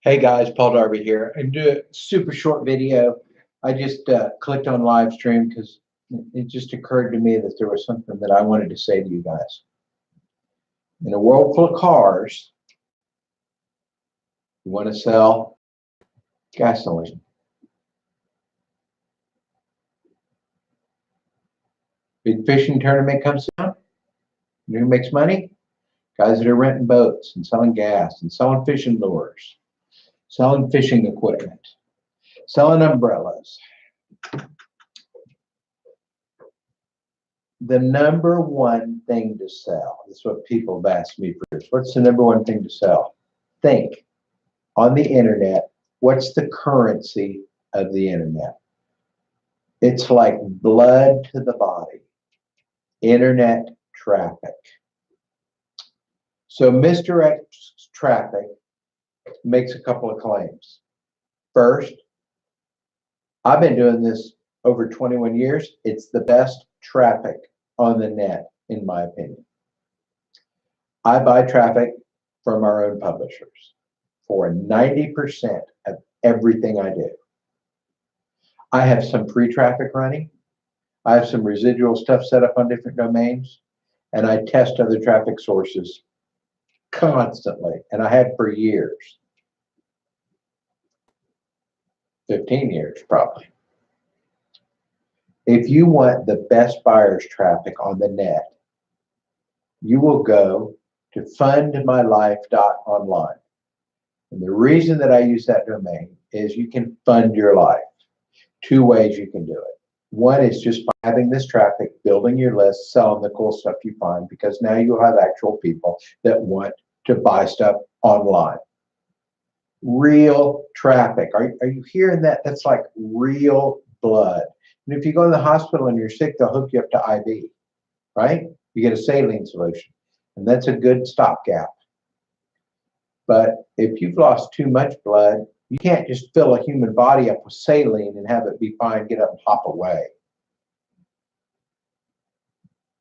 Hey guys, Paul Darby here. I do a super short video. I just clicked on live stream because it just occurred to me that there was something that I wanted to say to you guys. In a world full of cars, you want to sell gasoline. Big fishing tournament comes down. You know who makes money? Guys that are renting boats and selling gas and selling fishing lures, selling fishing equipment, selling umbrellas. The number one thing to sell, this is what people have asked me for. What's the number one thing to sell? Think on the internet, what's the currency of the internet? It's like blood to the body, internet traffic. So Mr. X Traffic makes a couple of claims. First, I've been doing this over 21 years. It's the best traffic on the net, in my opinion. I buy traffic from our own publishers for 90% of everything I do. I have some free traffic running. I have some residual stuff set up on different domains, and I test other traffic sources constantly, and I had for years. 15 years, probably. If you want the best buyer's traffic on the net, you will go to fundmylife.online. And the reason that I use that domain is you can fund your life. Two ways you can do it. One is just by having this traffic, building your list, selling the cool stuff you find, because now you'll have actual people that want to buy stuff online. Real traffic. Are you hearing that? That's like real blood. And if you go to the hospital and you're sick, they'll hook you up to IV, right? You get a saline solution, and that's a good stopgap. But if you've lost too much blood, you can't just fill a human body up with saline and have it be fine, get up and hop away.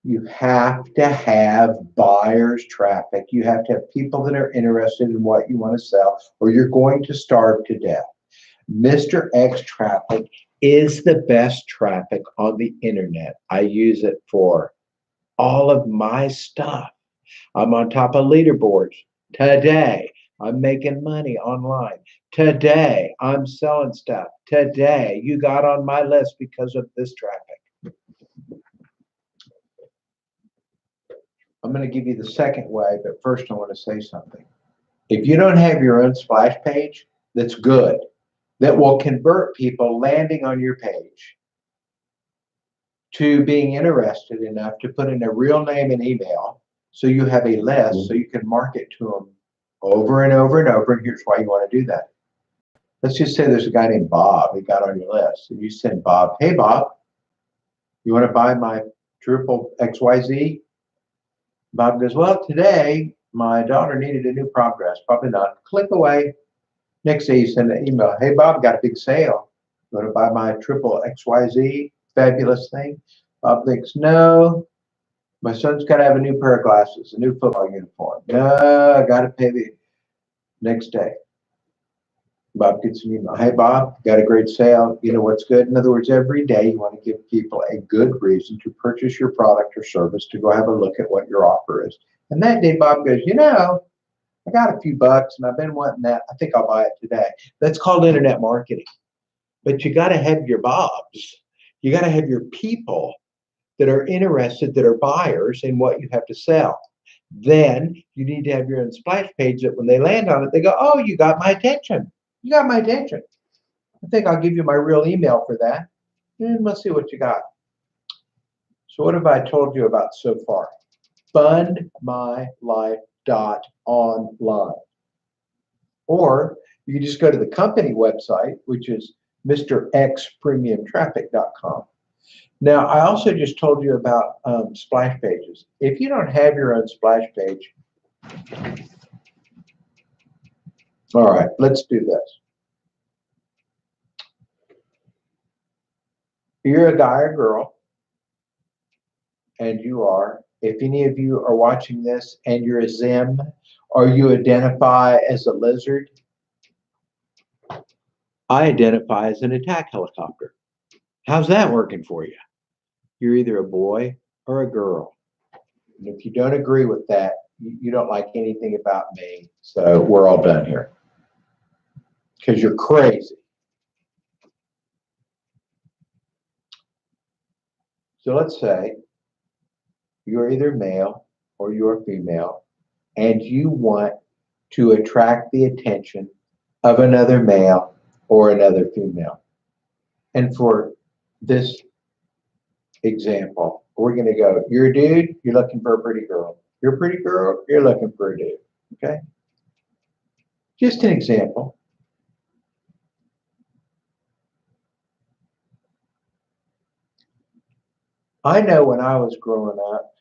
You have to have buyers traffic. You have to have people that are interested in what you want to sell, or you're going to starve to death. Mr. X Traffic is the best traffic on the internet. I use it for all of my stuff. I'm on top of leaderboards today. I'm making money online. Today, I'm selling stuff. Today, you got on my list because of this traffic. I'm going to give you the second way, but first I want to say something. If you don't have your own splash page that's good, that will convert people landing on your page to being interested enough to put in a real name and email, so you have a list so you can market to them over and over and over, and here's why you want to do that. Let's just say there's a guy named Bob. He got on your list, and you send Bob, hey Bob, you want to buy my triple XYZ? Bob goes, well, today my daughter needed a new progress. Probably not. Click away. Next day you send an email, hey Bob, got a big sale. You want to buy my triple XYZ fabulous thing? Bob thinks, no, my son's got to have a new pair of glasses, a new football uniform. No, I got to pay the next day. Bob gets an email. Hey, Bob, got a great sale. You know what's good? In other words, every day you want to give people a good reason to purchase your product or service, to go have a look at what your offer is. And that day, Bob goes, you know, I got a few bucks and I've been wanting that. I think I'll buy it today. That's called internet marketing. But you got to have your Bobs. You got to have your people that are interested, that are buyers in what you have to sell. Then you need to have your own splash page that when they land on it, they go, oh, you got my attention. You got my attention. I think I'll give you my real email for that. And let's see what you got. So what have I told you about so far? Fundmylife.online. Or you can just go to the company website, which is MrXPremiumTraffic.com. Now, I also just told you about splash pages. If you don't have your own splash page, all right, let's do this. You're a guy or girl, and you are, if any of you are watching this and you're a Zim, or you identify as a lizard, I identify as an attack helicopter. How's that working for you? You're either a boy or a girl. And if you don't agree with that, you don't like anything about me. So we're all done here. Because you're crazy. So let's say you're either male or you're female, and you want to attract the attention of another male or another female. And for this example, we're going to go, you're a dude, you're looking for a pretty girl. You're a pretty girl, you're looking for a dude. Okay? Just an example. I know when I was growing up,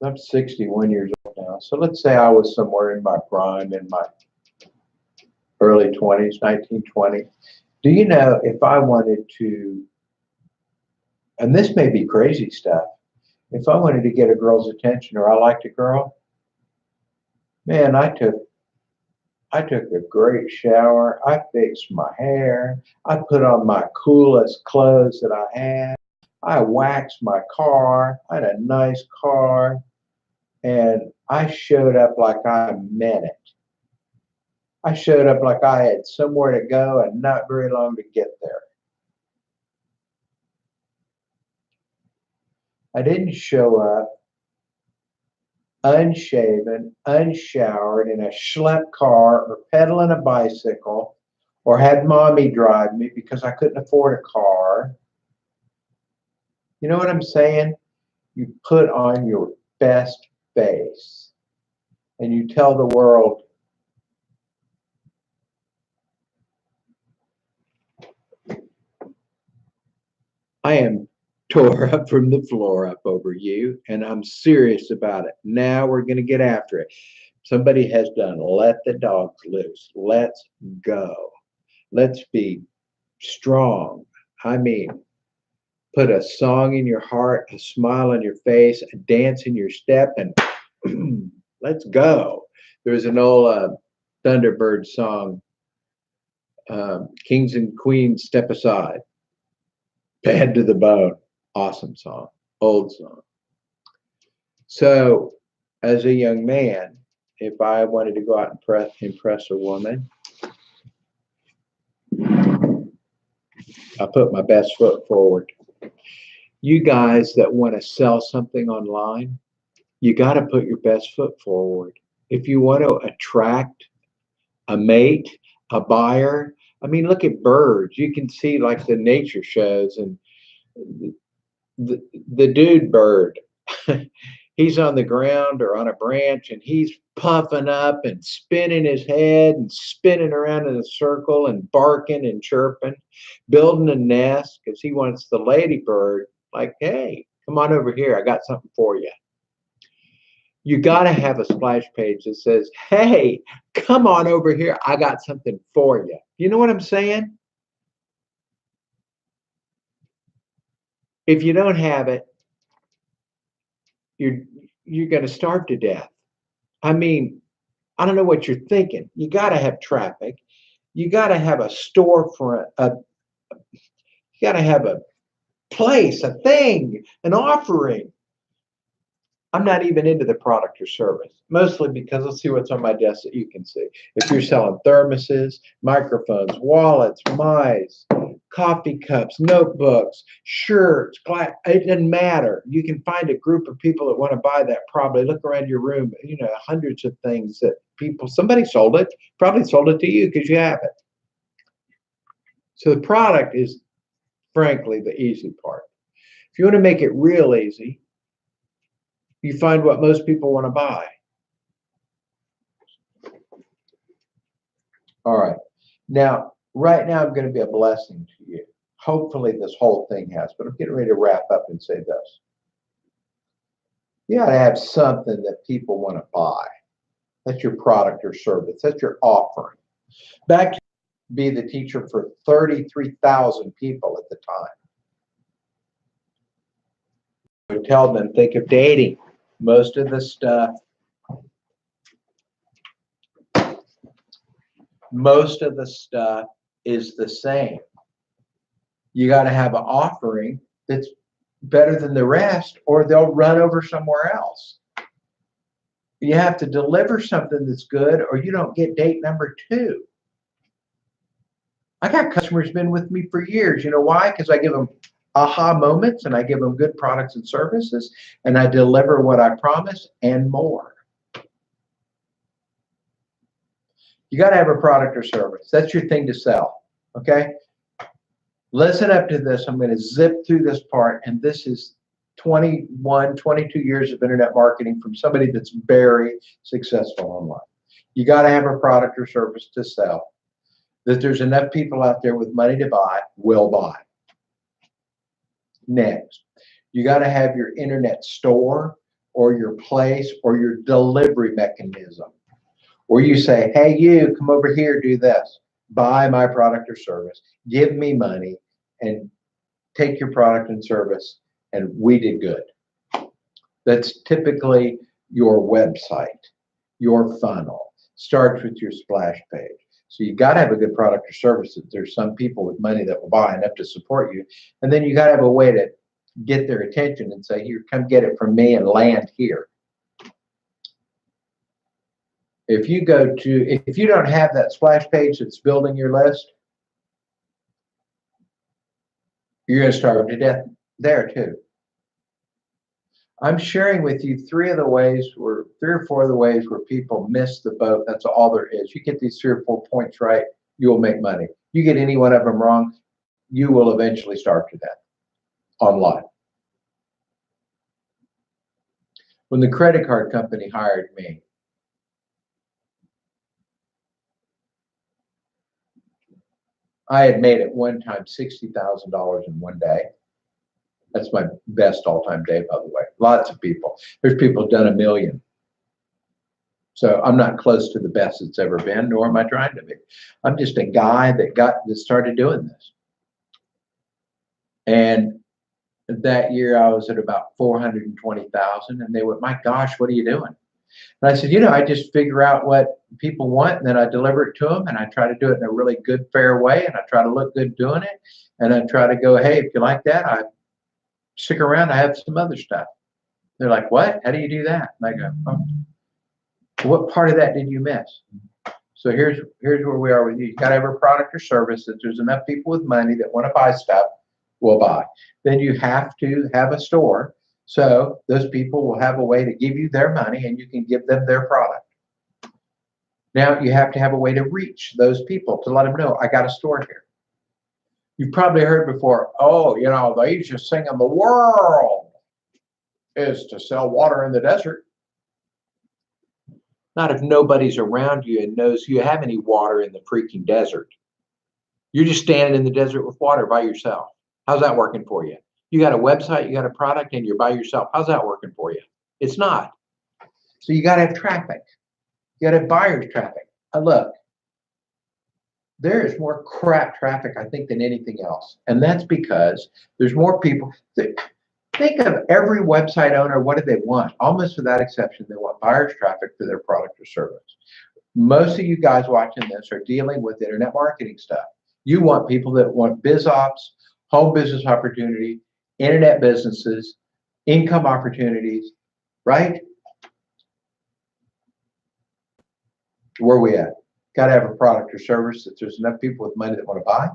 I'm 61 years old now. So let's say I was somewhere in my prime, in my early 20s, 1920. Do you know if I wanted to, and this may be crazy stuff, if I wanted to get a girl's attention or I liked a girl, man, I took a great shower. I fixed my hair. I put on my coolest clothes that I had. I waxed my car. I had a nice car. And I showed up like I meant it. I showed up like I had somewhere to go and not very long to get there. I didn't show up unshaven, unshowered, in a schlepp car or pedaling a bicycle or had mommy drive me because I couldn't afford a car. You know what I'm saying? You put on your best face and you tell the world, I am tore up from the floor up over you, and I'm serious about it. Now we're going to get after it. Somebody has done let the dogs loose. Let's go. Let's be strong. I mean, put a song in your heart, a smile on your face, a dance in your step, and let's go. There's an old Thunderbird song, Kings and Queens Step Aside. Bad to the Bone. Awesome song. Old song. So, as a young man, if I wanted to go out and impress a woman, I put my best foot forward. You guys that want to sell something online, you got to put your best foot forward. If you want to attract a mate, a buyer, I mean, look at birds. You can see like the nature shows, and the dude bird, he's on the ground or on a branch and he's puffing up and spinning his head and spinning around in a circle and barking and chirping, building a nest because he wants the ladybird, like, hey, come on over here. I got something for you. You got to have a splash page that says, hey, come on over here. I got something for you. You know what I'm saying? If you don't have it, you're going to starve to death. I mean, I don't know what you're thinking. You got to have traffic. You got to have a storefront. You got to have a place, a thing, an offering. I'm not even into the product or service, mostly because let's see what's on my desk that you can see. If you're selling thermoses, microphones, wallets, mice, coffee cups, notebooks, shirts, glass, it doesn't matter. You can find a group of people that want to buy that probably. Look around your room, you know, hundreds of things that people, somebody sold it, probably sold it to you because you have it. So the product is, frankly, the easy part. If you want to make it real easy, you find what most people want to buy. All right. Now, right now, I'm going to be a blessing to you. Hopefully, this whole thing has, but I'm getting ready to wrap up and say this. You got to have something that people want to buy. That's your product or service. That's your offering. Back to be the teacher for 33,000 people at the time. I would tell them, think of dating. Most of the stuff is the same. You got to have an offering that's better than the rest, or they'll run over somewhere else. You have to deliver something that's good, or you don't get date number 2. I got customers been with me for years. You know why? Because I give them aha moments, and I give them good products and services, and I deliver what I promise and more. You got to have a product or service. That's your thing to sell. Okay? Listen up to this. I'm going to zip through this part, and this is 21, 22 years of internet marketing from somebody that's very successful online. You got to have a product or service to sell that there's enough people out there with money to buy will buy. Next, you got to have your internet store or your place or your delivery mechanism where you say, hey, you come over here, do this, buy my product or service, give me money, and take your product and service, and we did good. That's typically your website, your funnel. Starts with your splash page. So you got to have a good product or service that there's some people with money that will buy enough to support you. And then you got to have a way to get their attention and say, here, come get it from me and land here. If you don't have that splash page that's building your list, you're going to starve to death there too. I'm sharing with you 3 or 4 of the ways where people miss the boat. That's all there is. You get these 3 or 4 points right, you will make money. You get any one of them wrong, you will eventually starve to death online. When the credit card company hired me, I had made at one time $60,000 in one day. That's my best all-time day, by the way. Lots of people. There's people done $1 million. So I'm not close to the best it's ever been, nor am I trying to be. I'm just a guy that started doing this. And that year I was at about 420,000, and they went, my gosh, what are you doing? And I said, I just figure out what people want, and then I deliver it to them, and I try to do it in a really good, fair way, and I try to look good doing it, and I try to go, hey, if you like that, I stick around, I have some other stuff. They're like, what? How do you do that? And I go, oh, what part of that did you miss? So here's where we are with you. You got to have a product or service that there's enough people with money that want to buy stuff will buy. Then you have to have a store. So those people will have a way to give you their money and you can give them their product. Now you have to have a way to reach those people to let them know, I got a store here. You've probably heard before, oh, the easiest thing in the world is to sell water in the desert. Not if nobody's around you and knows you have any water in the freaking desert. You're just standing in the desert with water by yourself. How's that working for you? You got a website, you got a product, and you're by yourself. How's that working for you? It's not. So you got to have traffic. You got to have buyers traffic. Look, there is more crap traffic, I think, than anything else. And that's because there's more people. Think of every website owner, what do they want? Almost without exception, they want buyers traffic for their product or service. Most of you guys watching this are dealing with internet marketing stuff. You want people that want biz ops, home business opportunity, internet businesses, income opportunities, right? Where are we at? Got to have a product or service that there's enough people with money that want to buy.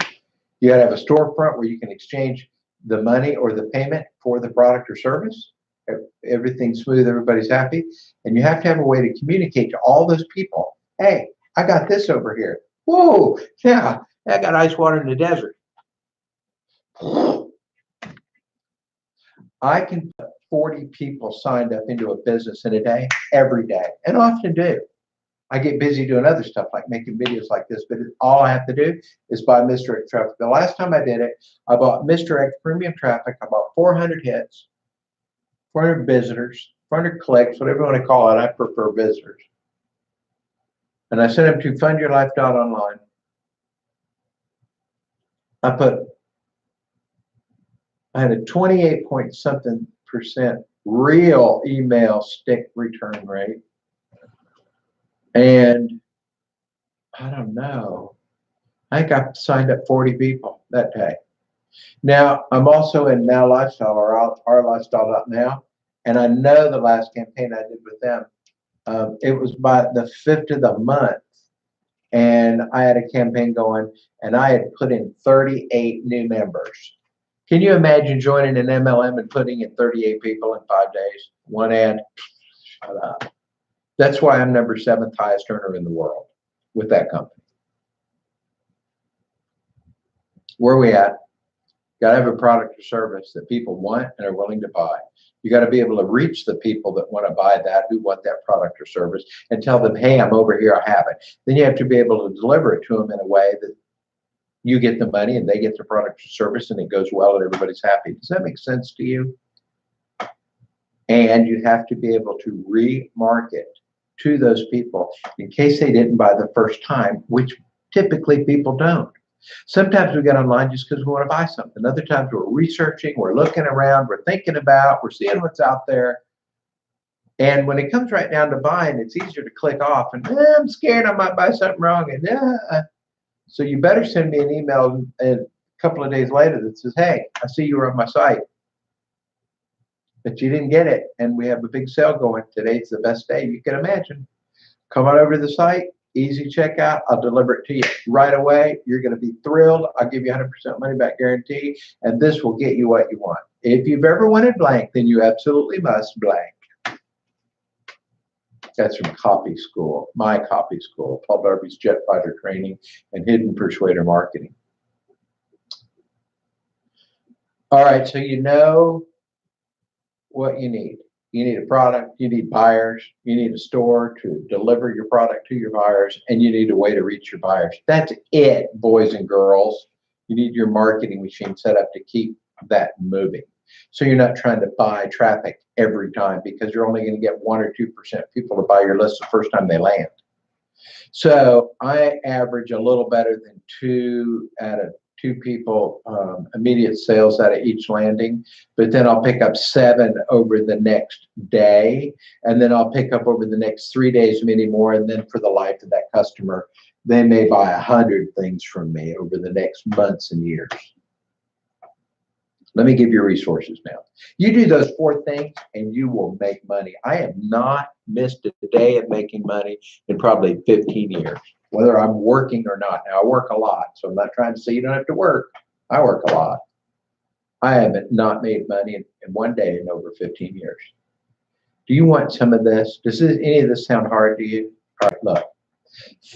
You got to have a storefront where you can exchange the money or the payment for the product or service. Everything's smooth, everybody's happy. And you have to have a way to communicate to all those people. Hey, I got this over here. Whoa, yeah, I got ice water in the desert. I can put 40 people signed up into a business in a day, every day, and often do. I get busy doing other stuff like making videos like this, but all I have to do is buy Mr. X traffic. The last time I did it, I bought Mr. X premium traffic. I bought 400 hits, 400 visitors, 400 clicks, whatever you want to call it. I prefer visitors. And I sent them to fundyourlife.online. I had a 28-point-something% real email stick return rate. And I don't know, I think I signed up 40 people that day. Now, I'm also in Now Lifestyle or our Lifestyle.now, and I know the last campaign I did with them, it was by the 5th of the month, and I had a campaign going, and I had put in 38 new members. Can you imagine joining an MLM and putting in 38 people in 5 days? One ad, shut up. That's why I'm number 7th highest earner in the world with that company. Where are we at? Got to have a product or service that people want and are willing to buy. You got to be able to reach the people that want to buy that, who want that product or service, and tell them, hey, I'm over here, I have it. Then you have to be able to deliver it to them in a way that you get the money and they get the product or service and it goes well and everybody's happy. Does that make sense to you? And you have to be able to remarket to those people in case they didn't buy the first time, which typically people don't. Sometimes we get online just because we want to buy something. Other times we're researching, we're looking around, we're thinking about, we're seeing what's out there. And when it comes right down to buying, it's easier to click off and I'm scared I might buy something wrong. And so you better send me an email a couple of days later that says, hey, I see you were on my site, but you didn't get it. And we have a big sale going. Today's the best day you can imagine. Come on over to the site. Easy checkout. I'll deliver it to you right away. You're going to be thrilled. I'll give you 100% money back guarantee, and this will get you what you want. If you've ever wanted blank, then you absolutely must blank. That's from Copy School, my Copy School, Paul Darby's Jet Fighter Training and Hidden Persuader Marketing. All right, so you know what you need. You need a product, you need buyers, you need a store to deliver your product to your buyers, and you need a way to reach your buyers. That's it, boys and girls. You need your marketing machine set up to keep that moving. So you're not trying to buy traffic every time because you're only going to get 1 or 2% people to buy your list the first time they land. So I average a little better than 2 out of 2 people immediate sales out of each landing, but then I'll pick up 7 over the next day, and then I'll pick up over the next 3 days many more, and then for the life of that customer, they may buy 100 things from me over the next months and years. Let me give you resources now. You do those 4 things and you will make money. I have not missed a day of making money in probably 15 years. Whether I'm working or not. Now, I work a lot, so I'm not trying to say you don't have to work. I work a lot. I haven't not made money in 1 day in over 15 years. Do you want some of this? Does any of this sound hard to you? All right, look.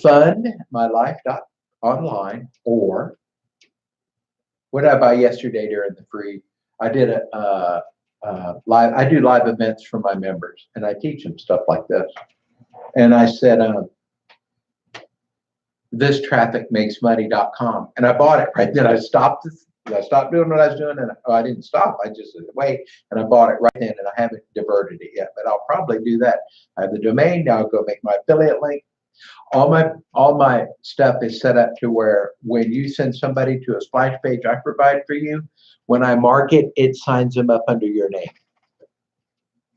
Fundmylife.online, or what did I buy yesterday during the free? I did live. I do live events for my members, and I teach them stuff like this. And I said, thistrafficmakesmoney.com, and I bought it right then. I stopped doing what I was doing, and I didn't stop. I just said, wait, and I bought it right then, and I haven't diverted it yet, but I'll probably do that. I have the domain now. I'll go make my affiliate link. All my stuff is set up to where when you send somebody to a splash page I provide for you, when I market, it signs them up under your name.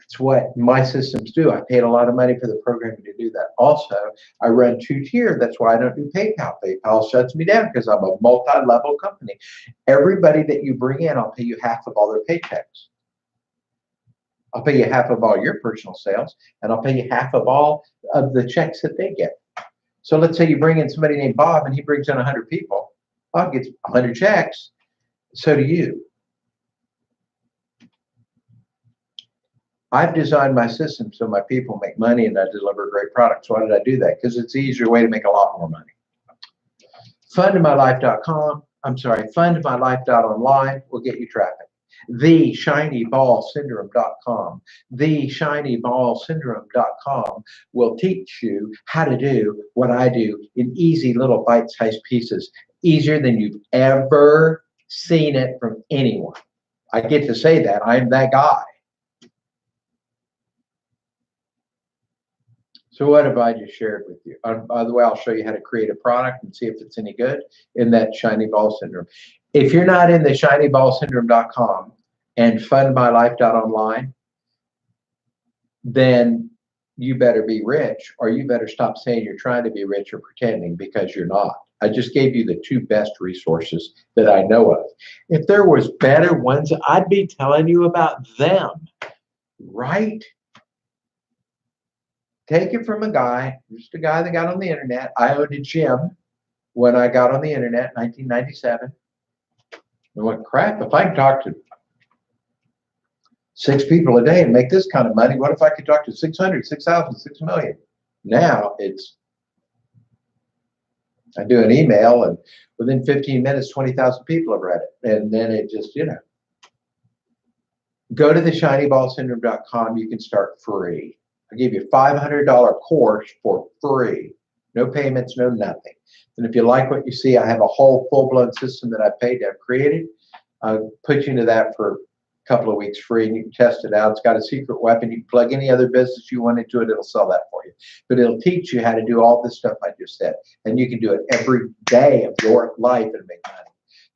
It's what my systems do. I paid a lot of money for the programming to do that. Also, I run 2-tier. That's why I don't do PayPal. PayPal shuts me down because I'm a multi-level company. Everybody that you bring in, I'll pay you half of all their paychecks. I'll pay you half of all your personal sales, and I'll pay you half of all of the checks that they get. So let's say you bring in somebody named Bob, and he brings in 100 people. Bob gets 100 checks. So do you. I've designed my system so my people make money and I deliver great products. Why did I do that? Because it's the easier way to make a lot more money. Fundmylife.online will get you traffic. TheShinyBallSyndrome.com. TheShinyBallSyndrome.com will teach you how to do what I do in easy little bite-sized pieces, easier than you've ever seen it from anyone. I get to say that. I'm that guy. So what have I just shared with you? By the way, I'll show you how to create a product and see if it's any good in that Shiny Ball Syndrome. If you're not in the ShinyBallSyndrome.com and fundmylife.online, then you better be rich, or you better stop saying you're trying to be rich or pretending, because you're not. I just gave you the two best resources that I know of. If there was better ones, I'd be telling you about them, right? Take it from a guy, just a guy that got on the internet. I owned a gym when I got on the internet in 1997. I went, crap, if I can talk to 6 people a day and make this kind of money, what if I could talk to 600, 6,000, 6 million? Now it's, I do an email and within 15 minutes, 20,000 people have read it. And then it just, go to theshinyballsyndrome.com. You can start free. I give you a $500 course for free. No payments, no nothing. And if you like what you see, I have a whole full-blown system that I paid to have created. I'll put you into that for a couple of weeks free, and you can test it out. It's got a secret weapon. You can plug any other business you want into it. It'll sell that for you. But it'll teach you how to do all this stuff I just said. And you can do it every day of your life and make money.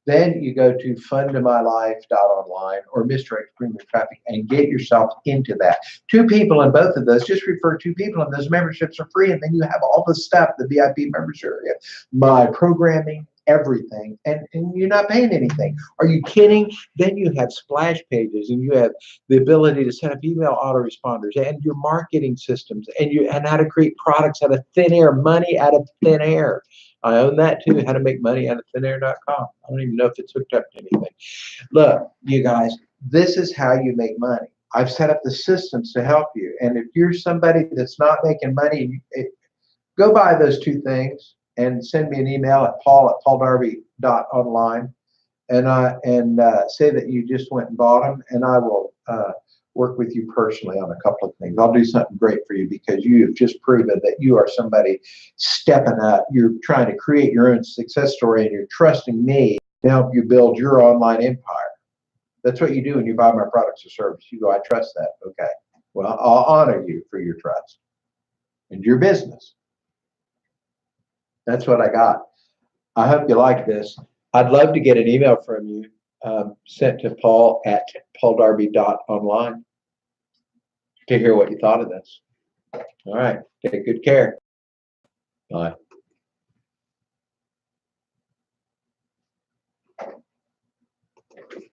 Then you go to fundamylife.online or Misdirect Premium Traffic and get yourself into that. 2 people in both of those. Just refer 2 people, and those memberships are free. And then you have all the stuff, the VIP membership area, my programming, everything, and you're not paying anything. Are you kidding? Then you have splash pages, and you have the ability to set up email autoresponders and your marketing systems, and how to create products out of thin air, money out of thin air. I own that too, how to make money out of thinair.com. I don't even know if it's hooked up to anything. Look, you guys, this is how you make money. I've set up the systems to help you. And if you're somebody that's not making money, go buy those 2 things and send me an email at paul@pauldarby.online and say that you just went and bought them, and I will work with you personally on a couple of things. I'll do something great for you, because you have just proven that you are somebody stepping up. You're trying to create your own success story, and you're trusting me to help you build your online empire. That's what you do when you buy my products or service. You go, I trust that. Okay. Well, I'll honor you for your trust and your business. That's what I got. I hope you like this. I'd love to get an email from you sent to paul@pauldarby.online to hear what you thought of this. All right. Take good care. Bye.